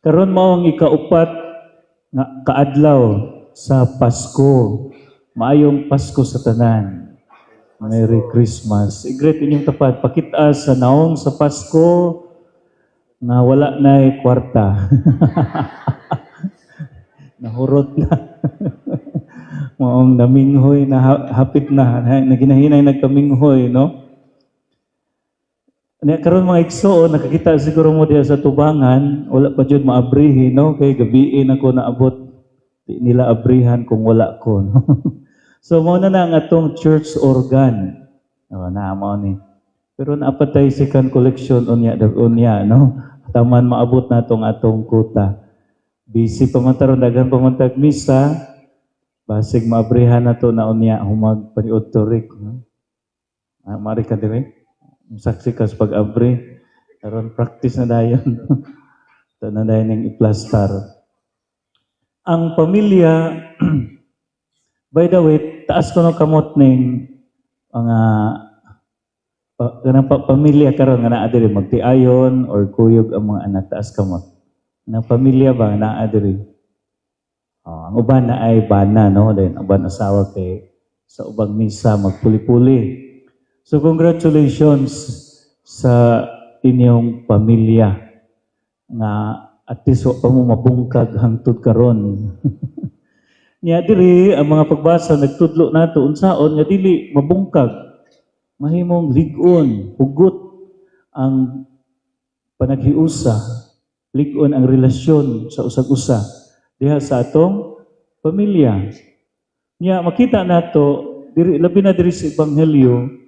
Karon mao ang ikaupat nga kaadlaw sa Pasko. Maayong Pasko sa tanan. Merry Christmas. I-greet inyong tapat. Pakita sa naong sa Pasko na wala na'y kwarta. Nahurot na. Maong naminghoy na hapit na. Naginahinay nagkaminghoy, no? Karon mga igsoon, nakakita siguro mo diya sa tubangan, wala pa jud maabrihi, no? Kay gabiin ako naabot. Di nila abrihan kung wala ko, no? So, muna na ang atong church organ. Naamo ni. Pero naapatay second collection unya, no? Taman maabot na atong kuta. Busy pamantaron, dagan pamantag misa, basig maabrihan na to na unya, humag paniud turik, no? Mari ka dire, saksi ka sa pag-abri. Karon practice na dayon. Ito na dayon ng i-plaster. Ang pamilya, by the way, taas ko no kamot ning mga pamilya karon nga naa diri magtiayon or kuyog ang mga anak, taas kamot. Nang pamilya ba naa diri? Ang uban na ay bana, no? Then uban asawa kay sa ubang misa magpuli-puli. So congratulations sa inyong pamilya nga at least pa mo mabungkag hangtod karon. Nya diri ang mga pagbasa nagtudlo nato unsaon nga dili mabungkag, mahimong lig-on, hugot ang panaghiusa, lig-on ang relasyon sa usag-usa diha sa atong pamilya. Nya makita nato diri labi na diri sa ebanghelyo,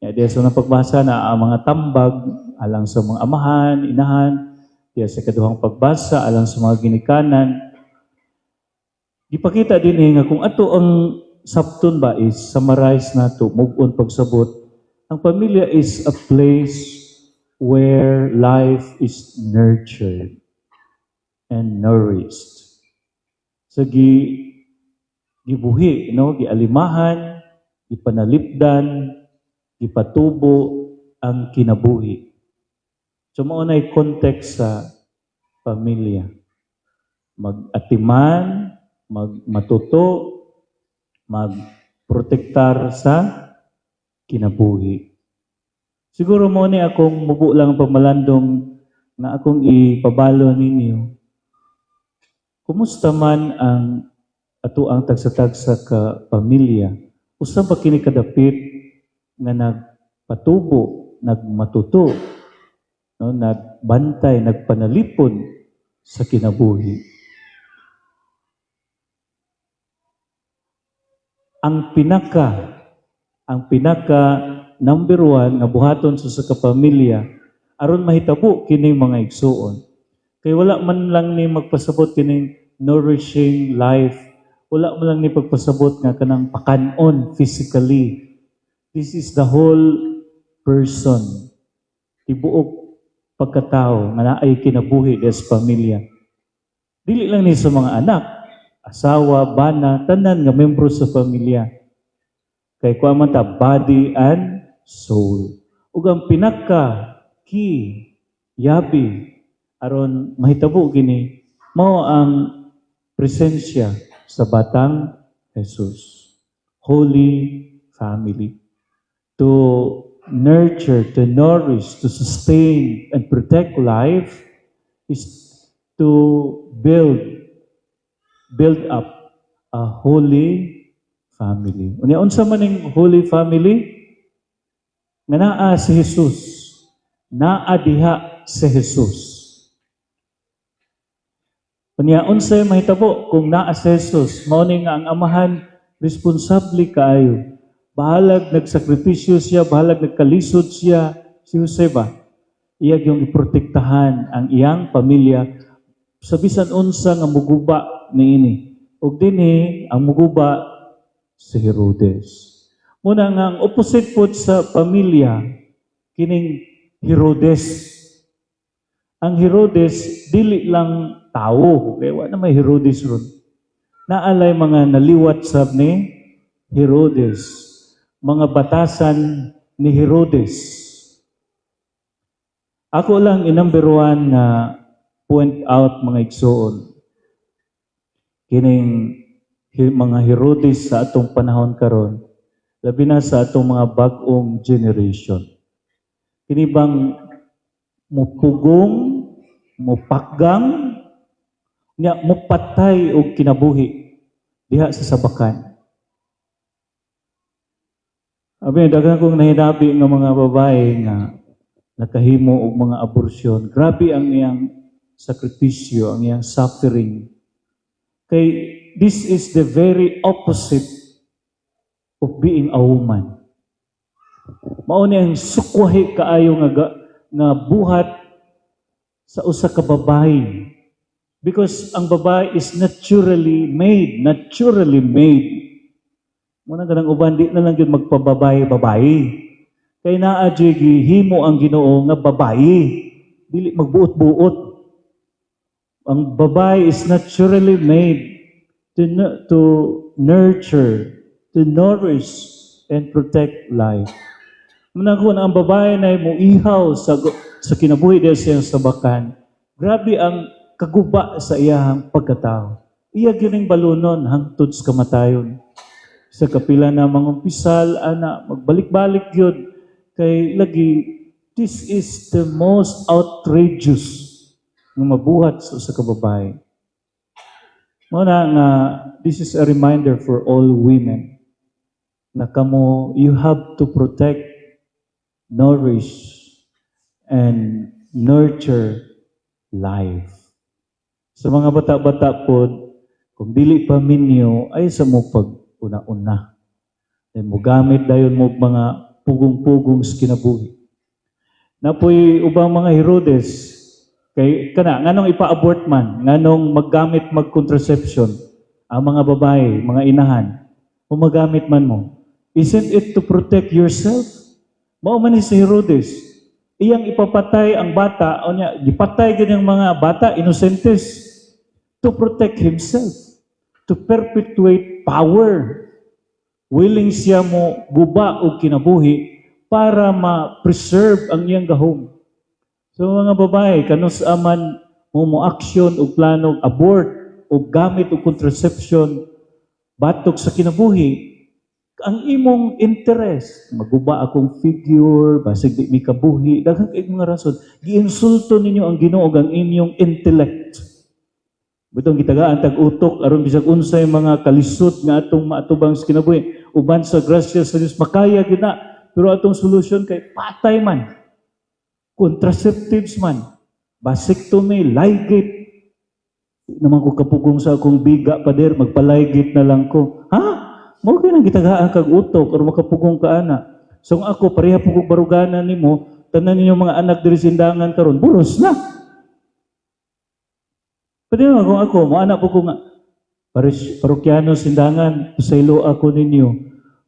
nya diha sa pagbasa na ang mga tambag alang sa mga amahan, inahan, diha sa kaduhang pagbasa alang sa mga ginikanan. Ipakita din nga kung ato ang sabton ba is summarize nato, move on pagsabot, ang pamilya is a place where life is nurtured and nourished. So gibuhi, no, gialimahan, gipanalipdan, gipatubo ang kinabuhi. So mao nay context sa pamilya. Mag-atiman, matuto, magprotektar sa kinabuhi. Siguro mo ni akong mubo lang pamalandong na akong ipabalo ninyo. Kumusta man ang ato ang tagsa-tagsa ka pamilya? Usa ba kini kadapit nga nagpatubo, nagmatuto, no, nagbantay, nagpanalipon sa kinabuhi? Ang pinaka number one nga buhaton sa kapamilya aron mahitabo kini mga igsuon. Kay wala man lang ni magpasabot kining nourishing life, wala man lang ni pagpasabot nga kanang pakanon physically. This is the whole person. Tibuok pagkatao nga naay kinabuhi sa pamilya. Dili lang ni sa mga anak, asawa, bana, tanan nga membro sa pamilya. Kay kuha man ta body and soul. Ug ang pinaka key, yabi, aron mahitabo gini, mao ang presensya sa batang Jesus. Holy family. To nurture, to nourish, to sustain and protect life is to build up a holy family. Unya unsa man ning holy family? Nga naa si Jesus. Naa diha si Jesus. Unya unsay mahitabo kung naa si Jesus? Mao ni nga ang amahan responsable kaayo. Bahalag nagsakripisyo siya, bahalag nagkalisod siya. Si Jose ba? Iya yung iprotektahan ang iyang pamilya sa bisan unsa nga muguba niini. Ug dinhi ang muguba si Herodes. Muna nga ang opposite po sa pamilya kining Herodes. Ang Herodes dili lang tao, kaya wala na may Herodes ron. Naalay mga naliwat sab ni Herodes, mga batasan ni Herodes. Ako lang number one na point out mga igsoon kining mga Herodes sa atong panahon karon, labi na sa atong mga bag-ong generation. Kini bang mupugong, mupakgang, nya mupatay og kinabuhi diha sa sabakan. Abi daghang kong nahinabi nga mga babae nga nakahimo og mga abortion. Grabe ang iyang sakripisyo, ang iyang suffering. Kay this is the very opposite of being a woman. Mao ni ang sukwahi kaayo nga buhat sa usa ka babae. Because ang babae is naturally made. Muna ganang uban, di na lang yun magpababae-babae. Kay naa himo ang Ginoo nga babae. Dili magbuot-buot. Ang babae is naturally made to nurture, to nourish, and protect life. Muna kung ang babae na muihaw sa kinabuhi dahil siyang sabakan, grabe ang kaguba sa iyang pagkatao. Iya gining balunon hangtod sa kamatayon. Sa kapila na mangumpisal, ana, magbalik-balik yun. Kay lagi, this is the most outrageous na mabuhat sa kababae. Muna nga, this is a reminder for all women na kamo, you have to protect, nourish, and nurture life. Sa mga bata-bata po, kung dili pa minyo, ay sa mo pag-una-una. Then mo gamit dayon mo mga pugong-pugong sa kinabuhi. Napoy ubang mga Herodes, kay nganong ipa-abort man, nganong maggamit mag-contraception, ang mga babae, mga inahan, kung magamit man mo, isn't it to protect yourself? Mao man ni si Herodes, iyang ipapatay ang bata, o niya, gipatay ganyang mga bata, innocentes, to protect himself, to perpetuate power. Willing siya mo guba o kinabuhi para ma-preserve ang iyang gahom. So mga babae, kanus aman mo action o plano, abort o gamit o contraception, batok sa kinabuhi, ang imong interest, maguba akong figure, basig di mi kabuhi, daghang kay mga rason, giinsulto ninyo ang Ginoo ang inyong intellect. Butong gitagaan tag-utok aron bisag unsay mga kalisod nga atong maatubang sa kinabuhi, uban sa grasya sa Dios makaya gina, pero atong solusyon kay patay man, contraceptives man, vasectomy, ligate. Di naman ko kapugong sa akong biga pader, magpaligate na lang ko. Ha? Mao kay nang gitagaan kag utok aron makapugong ka ana. So ako pareha pugong baruganan nimo, tanan ninyo mga anak diri sindangan karon, buros na. Pwede naman kung ako, mga anak po ko nga, parokyano sindangan, pasaylo ako ninyo.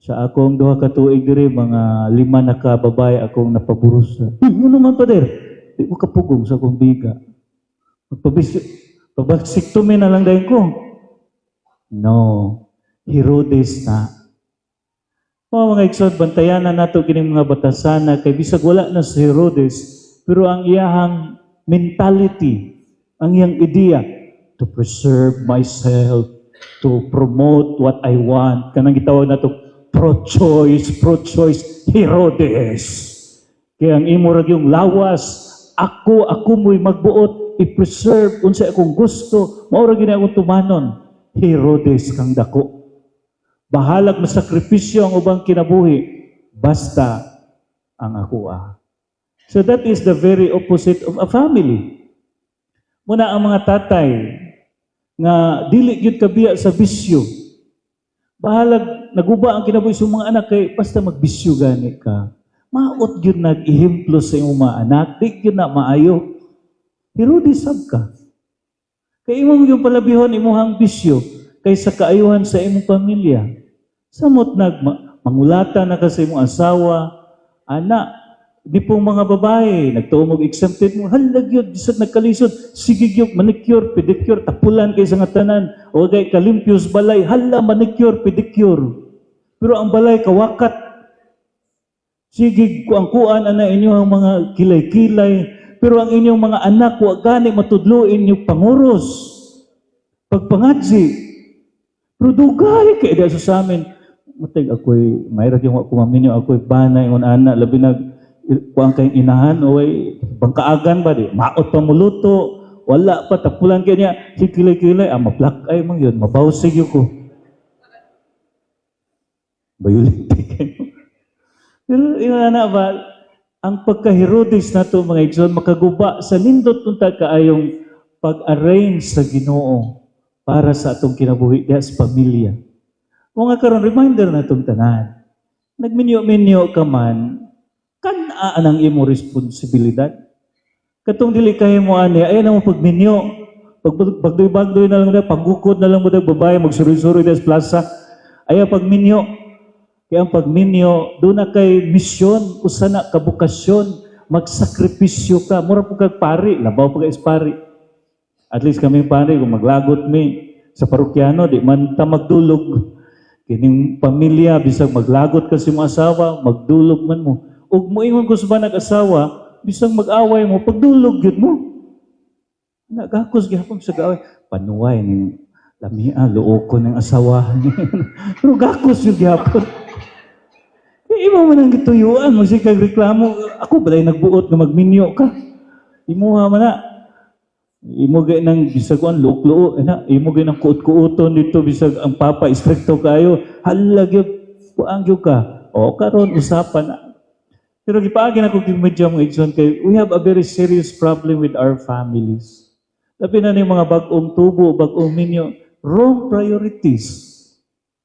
Sa akong 2 ka tuig diri, mga 5 na ka babae akong napaburusa. Ano naman pa der? Di ko kapugong sa akong biga. Pabaksiktumin na lang dahil ko. No. Herodes na. Mga igsoon, bantayan na nato kining mga batasana, kay bisag wala na si Herodes, pero ang iyahang mentality, ang iyang ideya, to preserve myself, to promote what I want. Kanang gitawag na to, pro-choice, Herodes. Kaya ang imo ra yung lawas, ako mo'y magbuot, i-preserve unsa akong gusto, maura gina akong tumanon. Herodes kang dako. Bahalag masakripisyo ang ubang kinabuhi, basta ang ako. So that is the very opposite of a family. Muna ang mga tatay nga dili gyud kabiya sa bisyo. Bahalag naguba ang kinabuhi sa mga anak kay basta magbisyo gani ka. Maot gyud nag-ihemplo sa imong mga anak, di gyud na maayo. Pero di sab ka. Kay imong yung palabihon imuhang bisyo kaysa kaayuhan sa imong pamilya. Samot mangulata na ka sa imong asawa, anak, di pong mga babae, nagtuong exempted mo, halag yun, disag nagkalisod, sige yun, manicure, pedicure, tapulan kay sa nga tanan, o kay kalimpios balay, hala, manicure, pedicure. Pero ang balay, kawakat. Sige, kuang-kuan na inyo ang mga kilay-kilay, Pero ang inyong mga anak, wa gani matudluin yung panguros, pagpangadsi. Pero dugay kaya sa amin, matag ako'y, mayroon yung kumaminyo, ako'y banay, yung anak, labi nag, kuang kayong inahan, o ay, bangkaagan ba di, maot pa muluto, wala pa, tapulan kaya niya, sikilay-kilay, maplak ay mang yun, mabawsig yun ko. Bayulitin kayo. Pero yung anak ba, ang pagka-Herodes na to mga igsoon, makaguba sa nindot punta kaayong pag-arrange sa Ginoo para sa atong kinabuhi diha sa pamilya. Mga karon reminder na itong tanan. Nagminyo-minyo ka man, kanaan ang imo responsibilidad. Katong dili kayo mo ani, ay na mo pagminyo. Pagdoy-bagdoy na lang na, paggukod na lang mo na babae, magsuri-suri sa plaza. Ay pagminyo. Kaya ang pagminyo, doon na kay misyon, usa na kabukasyon, magsakripisyo ka. Mura po kag pari, labaw po kag pari. At least kami pari, kung maglagot mi sa parokyano, di man ta magdulog. Kining pamilya, bisag maglagot ka si mo asawa, magdulog man mo. Ug mo ingon ko sa ba nag-asawa, bisag mag-away mo, pagdulog yun mo. Nagakos gihapon sa gaway. Panuway ni lamia, luo ko ng asawa. Pero gakos yung gihapon. Imo man ang gituyuan, magsikag reklamo. Ako balay nagbuot na magminyo ka. Imuha man na. Imo gay nang bisag ang luok-luok. Imo gay nang kuot-kuoton dito bisag ang papa istrikto kayo. Halag yung kuangyo ka. O karon usapan na. Pero gipaagi na ko gimedya mga igsoon kay we have a very serious problem with our families. Labi na yung mga bagong tubo, bagong minyo. Wrong priorities.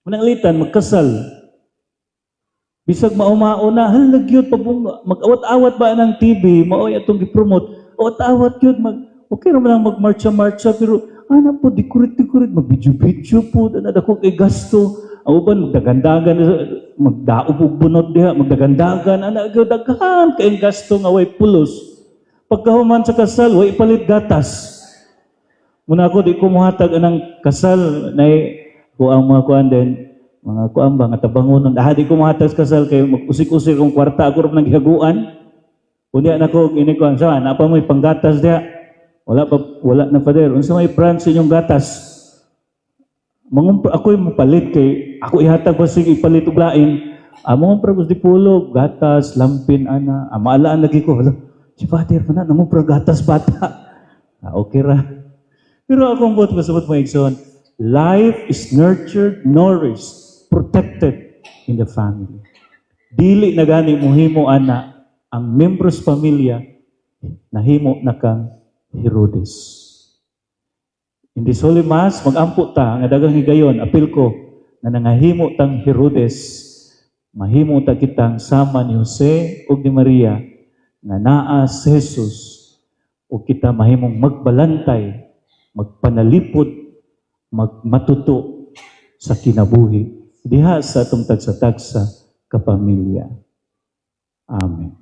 Mananglitan, magkasal. Bisag maumao na, halag yun, mag-awat-awat ba ng TV, maoy atong gipromote, awat-awat yun, okay naman lang magmarcha-marcha, pero ano po, dikurit-dikurit, mag-video-video po, nadako kay gasto, ang uban, magdagandagan, magdaob og bunot diha, magdagandagan, daghan kay gasto nga way pulos. Pagkahuman sa kasal, way palit gatas. Muna ako, di ko muhatag anang kasal, na ang mga kuan din, mga kuan ba, nga tabangonon. Di ko muhatag kasal, kayo mag-usik-usik kong kwarta, ako rin naghihaguan. Kundi na ko, inikuan, sa napa mo panggatas diha. Wala na pader. Unsa may brand sa inyong gatas? Ako'y mapalit kay, ako ihatag pa sige ipalit og lain. Among pragos di pulo, gatas, lampin, ana. Maalaan lagi ko, si Father pa na, namong gatas bata. Okay ra. Pero akong buot masabot mo igsoon, life is nurtured, nourished, protected in the family. Dili na gani mo himo ana ang membros pamilya nahimo na kang Herodes. In this Holy Mass, mag-ampo ta nga daghang higayon, apil ko na nangahimo tang Herodes, mahimo ta kitang sama ni Jose ug ni Maria nga naa si Jesus ug kita mahimong magbalantay, magpanalipod, magmatuto sa kinabuhi diha sa atong tagsa-tagsa kapamilya. Amen.